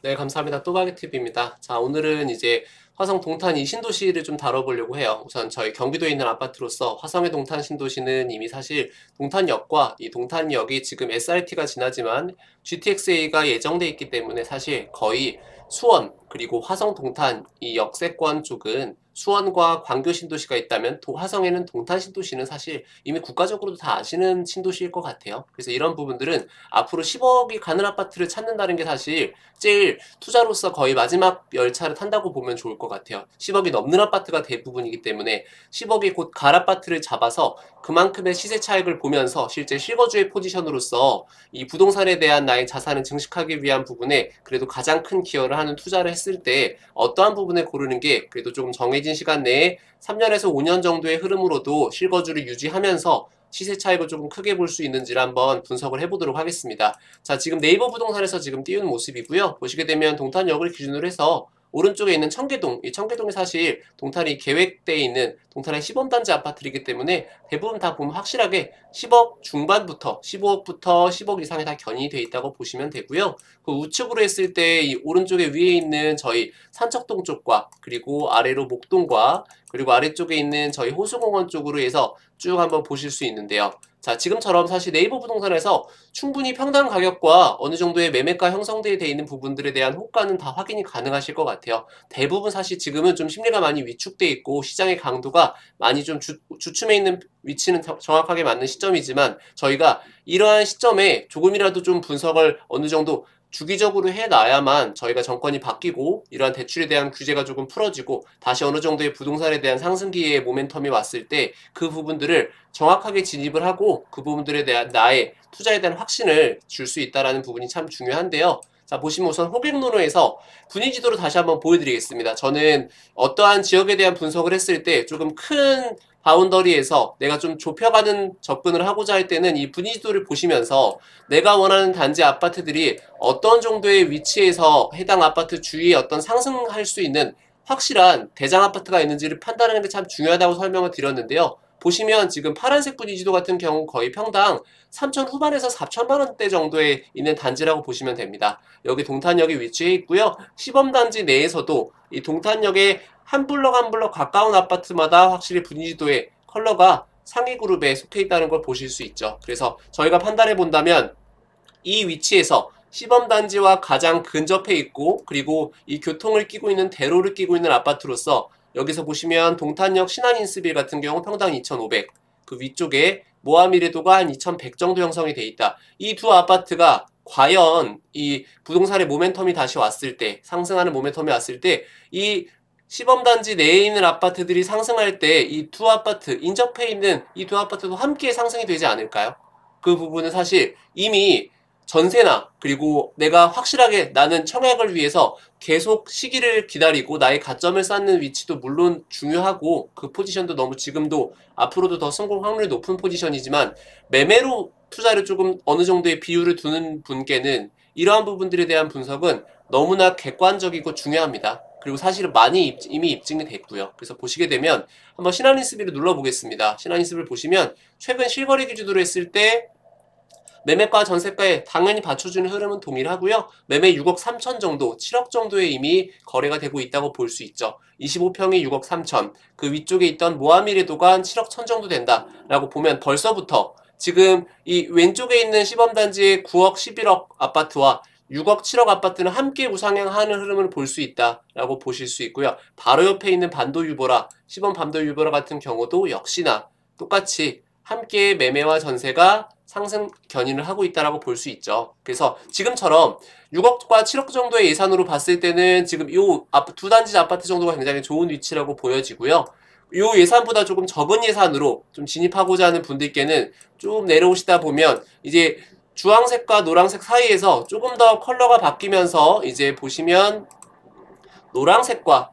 네, 감사합니다. 또박이TV입니다. 자, 오늘은 이제 화성 동탄 이 신도시를 좀 다뤄보려고 해요. 우선 저희 경기도에 있는 아파트로서 화성의 동탄 신도시는 이미 사실 동탄역과 이 동탄역이 지금 SRT가 지나지만 GTX-A가 예정돼 있기 때문에 사실 거의 수원 그리고 화성 동탄 이 역세권 쪽은 수원과 광교 신도시가 있다면 화성에는 동탄 신도시는 사실 이미 국가적으로도 다 아시는 신도시일 것 같아요. 그래서 이런 부분들은 앞으로 10억이 가는 아파트를 찾는다는 게 사실 제일 투자로서 거의 마지막 열차를 탄다고 보면 좋을 것 같아요. 10억이 넘는 아파트가 대부분이기 때문에 10억이 곧 갈 아파트를 잡아서 그만큼의 시세 차익을 보면서 실제 실거주의 포지션으로서 이 부동산에 대한 나의 자산을 증식하기 위한 부분에 그래도 가장 큰 기여를 하는 투자를 했을 때 어떠한 부분을 고르는 게 그래도 좀 정해진 시간 내에 3년에서 5년 정도의 흐름으로도 실거주를 유지하면서 시세 차익을 조금 크게 볼 수 있는지를 한번 분석을 해보도록 하겠습니다. 자, 지금 네이버 부동산에서 지금 띄운 모습이고요. 보시게 되면 동탄역을 기준으로 해서 오른쪽에 있는 청계동, 이 청계동이 사실 동탄이 계획되어 있는 동탄의 시범단지 아파트이기 때문에 대부분 다 보면 확실하게 10억 중반부터 15억부터 10억 이상이 다 견인이 되어 있다고 보시면 되고요. 그 우측으로 했을 때 이 오른쪽에 위에 있는 저희 산척동 쪽과 그리고 아래로 목동과 그리고 아래쪽에 있는 저희 호수공원 쪽으로 해서 쭉 한번 보실 수 있는데요. 자, 지금처럼 사실 네이버 부동산에서 충분히 평당 가격과 어느 정도의 매매가 형성되어 있는 부분들에 대한 호가는 다 확인이 가능하실 것 같아요. 대부분 사실 지금은 좀 심리가 많이 위축돼 있고 시장의 강도가 많이 좀 주춤해 있는 위치는 정확하게 맞는 시점이지만 저희가 이러한 시점에 조금이라도 좀 분석을 어느 정도 주기적으로 해놔야만 저희가 정권이 바뀌고 이러한 대출에 대한 규제가 조금 풀어지고 다시 어느 정도의 부동산에 대한 상승기의 모멘텀이 왔을 때 그 부분들을 정확하게 진입을 하고 그 부분들에 대한 나의 투자에 대한 확신을 줄 수 있다는 부분이 참 중요한데요. 자, 보시면 우선 호객노노에서 분위기지도를 다시 한번 보여드리겠습니다. 저는 어떠한 지역에 대한 분석을 했을 때 조금 큰 바운더리에서 내가 좀 좁혀가는 접근을 하고자 할 때는 이 분위기지도를 보시면서 내가 원하는 단지 아파트들이 어떤 정도의 위치에서 해당 아파트 주위에 어떤 상승할 수 있는 확실한 대장 아파트가 있는지를 판단하는 게 참 중요하다고 설명을 드렸는데요. 보시면 지금 파란색 분위기지도 같은 경우 거의 평당 3천 후반에서 4천만 원대 정도에 있는 단지라고 보시면 됩니다. 여기 동탄역이 위치해 있고요. 시범단지 내에서도 이 동탄역에 한 블럭 한 블럭 가까운 아파트마다 확실히 분위기지도의 컬러가 상위 그룹에 속해 있다는 걸 보실 수 있죠. 그래서 저희가 판단해 본다면 이 위치에서 시범단지와 가장 근접해 있고 그리고 이 교통을 끼고 있는 대로를 끼고 있는 아파트로서 여기서 보시면 동탄역 신한인스빌 같은 경우 평당 2,500, 그 위쪽에 모하미레도가 한 2,100 정도 형성이 돼 있다. 이 두 아파트가 과연 이 부동산의 모멘텀이 다시 왔을 때, 상승하는 모멘텀이 왔을 때 이 시범단지 내에 있는 아파트들이 상승할 때 이 두 아파트, 인접해 있는 이 두 아파트도 함께 상승이 되지 않을까요? 그 부분은 사실 이미 전세나 그리고 내가 확실하게 나는 청약을 위해서 계속 시기를 기다리고 나의 가점을 쌓는 위치도 물론 중요하고 그 포지션도 너무 지금도 앞으로도 더 성공 확률이 높은 포지션이지만 매매로 투자를 조금 어느 정도의 비율을 두는 분께는 이러한 부분들에 대한 분석은 너무나 객관적이고 중요합니다. 그리고 사실은 많이 이미 입증이 됐고요. 그래서 보시게 되면 한번 신한인스비를 눌러보겠습니다. 신한인스비를 보시면 최근 실거래 기준으로 했을 때 매매가 전세가에 당연히 받쳐주는 흐름은 동일하고요. 매매 6억 3천 정도, 7억 정도에 이미 거래가 되고 있다고 볼 수 있죠. 25평이 6억 3천, 그 위쪽에 있던 모하미레도가 한 7억 천 정도 된다라고 보면 벌써부터 지금 이 왼쪽에 있는 시범단지의 9억 11억 아파트와 6억 7억 아파트는 함께 우상향하는 흐름을 볼 수 있다라고 보실 수 있고요. 바로 옆에 있는 반도유보라, 시범 반도유보라 같은 경우도 역시나 똑같이 함께 매매와 전세가 상승 견인을 하고 있다라고 볼 수 있죠. 그래서 지금처럼 6억과 7억 정도의 예산으로 봤을 때는 지금 요 두 단지 아파트 정도가 굉장히 좋은 위치라고 보여지고요. 요 예산보다 조금 적은 예산으로 좀 진입하고자 하는 분들께는 좀 내려오시다 보면 이제 주황색과 노란색 사이에서 조금 더 컬러가 바뀌면서 이제 보시면 노란색과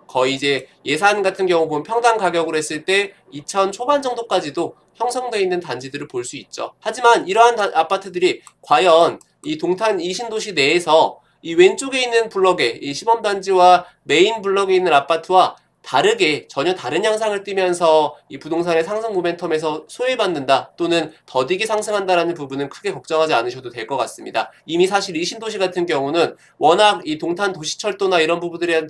거의 이제 예산 같은 경우 보면 평당 가격으로 했을 때 2천 초반 정도까지도 형성되어 있는 단지들을 볼 수 있죠. 하지만 이러한 아파트들이 과연 이 동탄 이 신도시 내에서 이 왼쪽에 있는 블럭에 이 시범단지와 메인 블럭에 있는 아파트와 다르게 전혀 다른 양상을 띠면서 이 부동산의 상승 모멘텀에서 소외받는다 또는 더디게 상승한다라는 부분은 크게 걱정하지 않으셔도 될 것 같습니다. 이미 사실 이 신도시 같은 경우는 워낙 이 동탄 도시철도나 이런 부분들에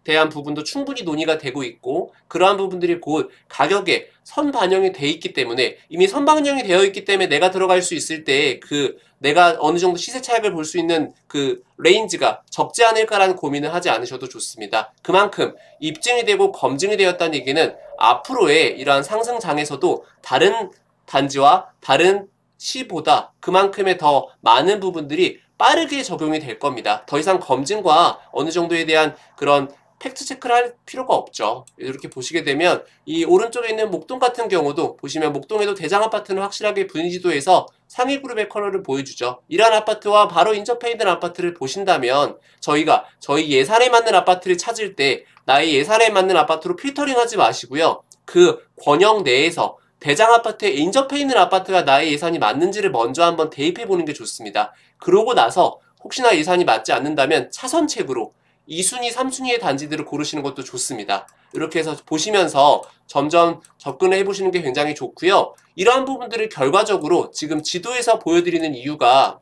대한 부분도 충분히 논의가 되고 있고 그러한 부분들이 곧 가격에 선반영이 돼 있기 때문에 이미 선반영이 되어 있기 때문에 내가 들어갈 수 있을 때 그 내가 어느 정도 시세 차익을 볼 수 있는 그 레인지가 적지 않을까라는 고민을 하지 않으셔도 좋습니다. 그만큼 입증이 되고 검증이 되었다는 얘기는 앞으로의 이러한 상승장에서도 다른 단지와 다른 시보다 그만큼의 더 많은 부분들이 빠르게 적용이 될 겁니다. 더 이상 검증과 어느 정도에 대한 그런 팩트 체크를 할 필요가 없죠. 이렇게 보시게 되면 이 오른쪽에 있는 목동 같은 경우도 보시면 목동에도 대장 아파트는 확실하게 분위지도에서 상위 그룹의 컬러를 보여주죠. 이러한 아파트와 바로 인접해 있는 아파트를 보신다면 저희가 저희 예산에 맞는 아파트를 찾을 때 나의 예산에 맞는 아파트로 필터링 하지 마시고요. 그 권역 내에서 대장 아파트에 인접해 있는 아파트가 나의 예산이 맞는지를 먼저 한번 대입해 보는 게 좋습니다. 그러고 나서 혹시나 예산이 맞지 않는다면 차선책으로 2순위, 3순위의 단지들을 고르시는 것도 좋습니다. 이렇게 해서 보시면서 점점 접근을 해보시는 게 굉장히 좋고요. 이러한 부분들을 결과적으로 지금 지도에서 보여드리는 이유가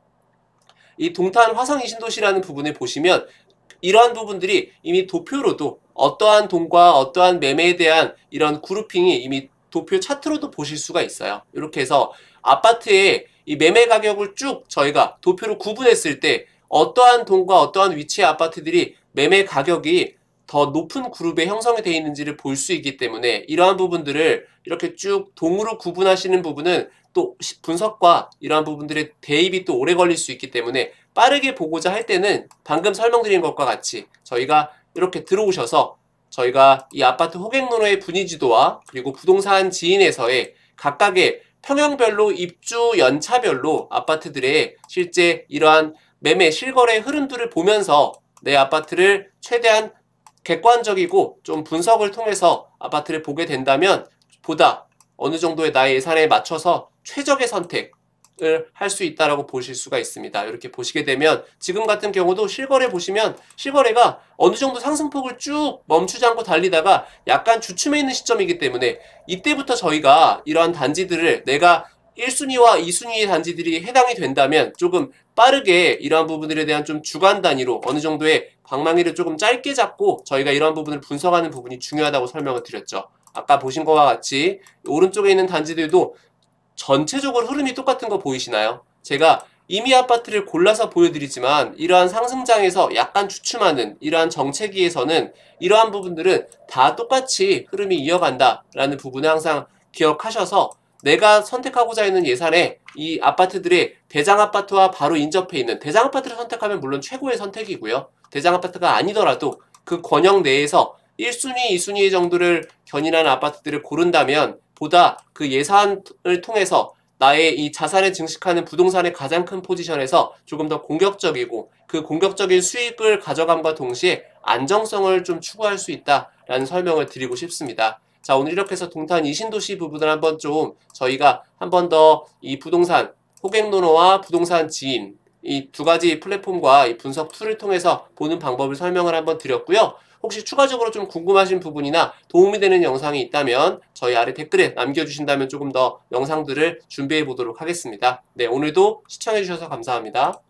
이 동탄 화성 이신도시라는 부분을 보시면 이러한 부분들이 이미 도표로도 어떠한 동과 어떠한 매매에 대한 이런 그룹핑이 이미 도표 차트로도 보실 수가 있어요. 이렇게 해서 아파트의 이 매매 가격을 쭉 저희가 도표로 구분했을 때 어떠한 동과 어떠한 위치의 아파트들이 매매 가격이 더 높은 그룹에 형성이 되어 있는지를 볼 수 있기 때문에 이러한 부분들을 이렇게 쭉 동으로 구분하시는 부분은 또 분석과 이러한 부분들의 대입이 또 오래 걸릴 수 있기 때문에 빠르게 보고자 할 때는 방금 설명드린 것과 같이 저희가 이렇게 들어오셔서 저희가 이 아파트 호객노노의 분위지도와 그리고 부동산 지인에서의 각각의 평형별로 입주 연차별로 아파트들의 실제 이러한 매매 실거래 흐름들을 보면서 내 아파트를 최대한 객관적이고 좀 분석을 통해서 아파트를 보게 된다면 보다 어느 정도의 나의 예산에 맞춰서 최적의 선택을 할 수 있다라고 보실 수가 있습니다. 이렇게 보시게 되면 지금 같은 경우도 실거래 보시면 실거래가 어느 정도 상승폭을 쭉 멈추지 않고 달리다가 약간 주춤해 있는 시점이기 때문에 이때부터 저희가 이러한 단지들을 내가 1순위와 2순위의 단지들이 해당이 된다면 조금 빠르게 이러한 부분들에 대한 좀 주간 단위로 어느 정도의 방망이를 조금 짧게 잡고 저희가 이러한 부분을 분석하는 부분이 중요하다고 설명을 드렸죠. 아까 보신 것과 같이 오른쪽에 있는 단지들도 전체적으로 흐름이 똑같은 거 보이시나요? 제가 이미 아파트를 골라서 보여드리지만 이러한 상승장에서 약간 주춤하는 이러한 정체기에서는 이러한 부분들은 다 똑같이 흐름이 이어간다라는 부분을 항상 기억하셔서 내가 선택하고자 하는 예산에 이 아파트들의 대장 아파트와 바로 인접해 있는 대장 아파트를 선택하면 물론 최고의 선택이고요. 대장 아파트가 아니더라도 그 권역 내에서 1순위, 2순위 정도를 견인하는 아파트들을 고른다면 보다 그 예산을 통해서 나의 이 자산을 증식하는 부동산의 가장 큰 포지션에서 조금 더 공격적이고 그 공격적인 수익을 가져감과 동시에 안정성을 좀 추구할 수 있다라는 설명을 드리고 싶습니다. 자, 오늘 이렇게 해서 동탄 이신도시 부분을 한번 좀 저희가 한 번 더 이 부동산 호객노노와 부동산 지인 이 두 가지 플랫폼과 이 분석 툴을 통해서 보는 방법을 설명을 한번 드렸고요. 혹시 추가적으로 좀 궁금하신 부분이나 도움이 되는 영상이 있다면 저희 아래 댓글에 남겨주신다면 조금 더 영상들을 준비해 보도록 하겠습니다. 네, 오늘도 시청해 주셔서 감사합니다.